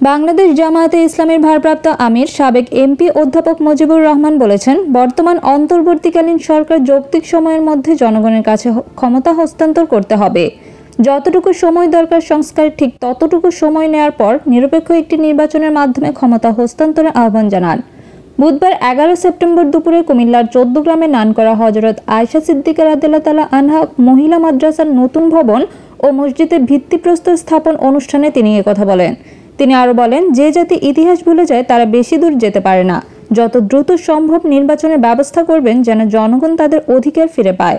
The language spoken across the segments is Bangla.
বাংলাদেশ জামায়াতে ইসলামীর ভারপ্রাপ্ত আমির সাবেক এমপি অধ্যাপক মুজিবুর রহমান বলেছেন, বর্তমান অন্তর্বর্তীকালীন সরকার যৌক্তিক সময়ের মধ্যে জনগণের কাছে ক্ষমতা হস্তান্তর করতে হবে। যতটুকু সময় দরকার সংস্কার, ঠিক ততটুকু সময় নেওয়ার পর নিরপেক্ষ একটি নির্বাচনের মাধ্যমে ক্ষমতা হস্তান্তরের আহ্বান জানান। বুধবার 11 সেপ্টেম্বর দুপুরে কুমিল্লার 14 গ্রামে নানকরা হযরত আয়েশা সিদ্দিকা রাদিয়াল্লাহু তাআলা আনহা মহিলা মাদ্রাসার নতুন ভবন ও মসজিদের ভিত্তিপ্রস্তর স্থাপন অনুষ্ঠানে তিনি একথা বলেন। তিনি আরও বলেন, যে জাতি ইতিহাস ভুলে যায় তারা বেশি দূর যেতে পারে না। যত দ্রুত সম্ভব নির্বাচনের ব্যবস্থা করবেন যেন জনগণ তাদের অধিকার ফিরে পায়।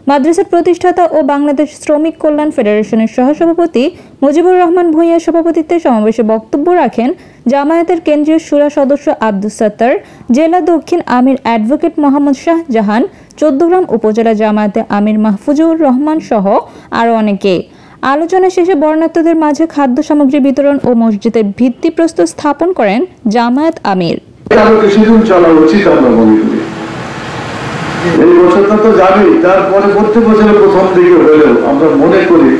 মাদ্রাসার প্রতিষ্ঠাতা ও বাংলাদেশ শ্রমিক কল্যাণ ফেডারেশনের সহসভাপতি মুজিবুর রহমান ভূঁইয়ার সভাপতিত্বে সমাবেশে বক্তব্য রাখেন জামায়াতের কেন্দ্রীয় শুরা সদস্য আব্দুস সাত্তার, জেলা দক্ষিণ আমির অ্যাডভোকেট মোহাম্মদ শাহজাহান, 14 গ্রাম উপজেলা জামায়াতে আমির মাহফুজুর রহমান সহ আরও অনেকে। আলোচনা শেষে বর্ণাঢ্যদের মাঝে খাদ্য সামগ্রী বিতরণ ও মসজিদের ভিত্তিপ্রস্তর স্থাপন করেন জামায়াত আমির। এই বছরটা তো যাবেই, তারপরে প্রত্যেক বছরের প্রথম দিকে হলেও আমরা মনে করি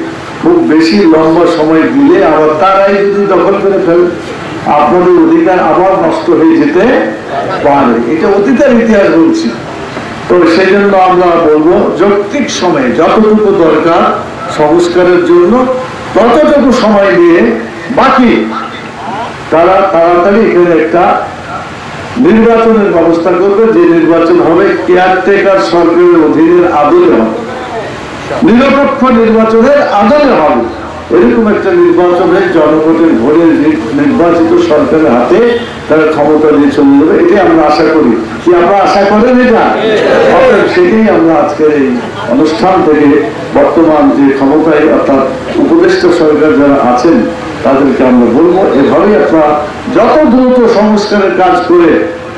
খুব বেশি লম্বা সময় দিলে আবার তারাই যদি দখল করে ফেলে আপনাদের অধিকার আবার নষ্ট হয়ে যেতে পারে। এটা অতীতের ইতিহাস বলছি। তো সেই জন্য আমরা বলবো যৌক্তিক সময়ে যতটুকু দরকার সংস্কারের জন্য ততটুকু সময় দিয়ে বাকি তারা তাড়াতাড়ি এখানে একটা নির্বাচনের ব্যবস্থা করবে, যে নির্বাচন হবে কেয়ারটেকার সরকারের অধীনের আদলে হবে, নিরপেক্ষ নির্বাচনের আদলে হবে। এরকম একটা নির্বাচনে জনগণের ভোটের নির্বাচিত সরকারের হাতে তারা ক্ষমতা দিয়ে চলে যাবে, এটাই আমরা আশা করি। কি আমরা আশা করেন এটা? সেটাই আমরা আজকের এই অনুষ্ঠান থেকে বর্তমান যে ক্ষমতায় অর্থাৎ উপদেষ্টা সরকার যারা আছেন তাদেরকে আমরা বলবো, এভাবেই আপনারা যত দ্রুত সংস্কারের কাজ করে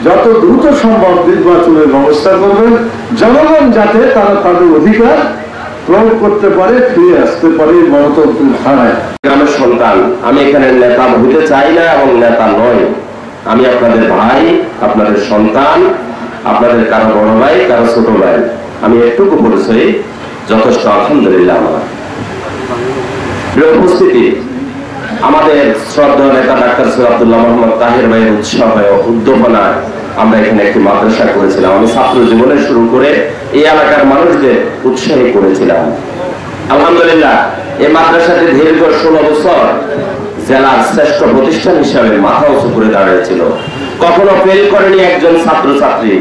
যত দ্রুত সম্ভব নির্বাচনের ব্যবস্থা করবেন, জনগণ যাতে তারা তাদের অধিকার প্রয়োগ করতে পারে, ফিরে আসতে পারে গণতন্ত্রের ধারায়। গ্রামের সন্তান, আমি এখানে নেতা হইতে চাই না এবং নেতা নয়। আমি আপনাদের ভাই, আপনাদের সন্তান, আপনাদের কারো বড় ভাই, কারো ছোট ভাই। আমি একটুকু পরিচয় যথেষ্ট, আলহামদুলিল্লাহ। আমার প্রিয় উপস্থিতি, আমাদের শ্রদ্ধেয় নেতা ডাক্তার সৈয়দ আব্দুল্লাহ মোহাম্মদ তাহের ভাইয়ের উৎসাহ উদ্দীপনায় আমরা এখানে একটি মাদ্রাসা করেছিলাম। আমি ছাত্র জীবনে শুরু করে এই এলাকার মানুষদের উৎসাহী করেছিলাম। আলহামদুলিল্লাহ, এই মাদ্রাসাটি দীর্ঘ 16 বছর জেলার শ্রেষ্ঠ প্রতিষ্ঠান হিসাবে মাথা উঁচু করে দাঁড়িয়েছিল। কখনো ফেল করেনি একজন ছাত্র ছাত্রী।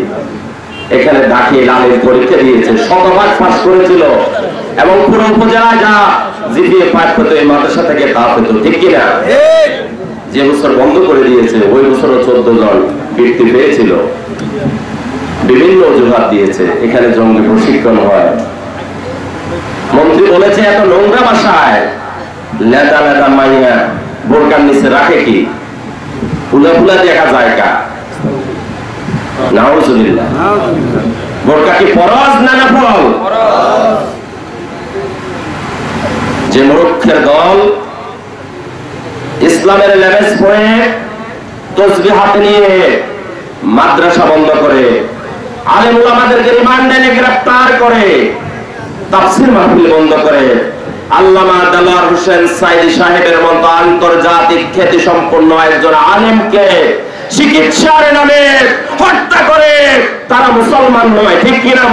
এখানে দাখিল আলিম পরীক্ষা দিয়েছে, শতভাগ পাস করেছিল এবং পুরো উপজেলায় যা জিপিএ 5 পেত এই মাদ্রাসা থেকে তা পেত, ঠিক কিনা? যে বছর বন্ধ করে দিয়েছে ওই বছরও 14 জন বৃত্তি পেয়েছিল। বিভিন্ন অজুহাত দিয়েছে, এখানে জঙ্গি প্রশিক্ষণ হয়। মন্ত্রী বলেছে এত নোংরা ভাষায় লেদা লেদা মাইয়া বোরকার নিচে রাখে কি? ফুলা ফুলা দেখা যায় কা? নাউজুবিল্লাহ। বোরকা কি ফরজ না নফল? যে মূর্খের দল ইসলামের লেবেস পরে তসবিহ হাতে নিয়ে মাদ্রাসা বন্ধ করে, আলেম ওলামাদেরকে রিমান্ডে নিয়ে গ্রেফতার করে, তাফসীর মাহফিল বন্ধ করে, আল্লামা দেলোয়ার হোসেন সাইদি সাহেবের মতো আন্তর্জাতিক খ্যাতি সম্পন্ন একজন আলেমকে চিকিৎসার নামে হত্যা করে, তারা মুসলমান নয়, ঠিক কিনা?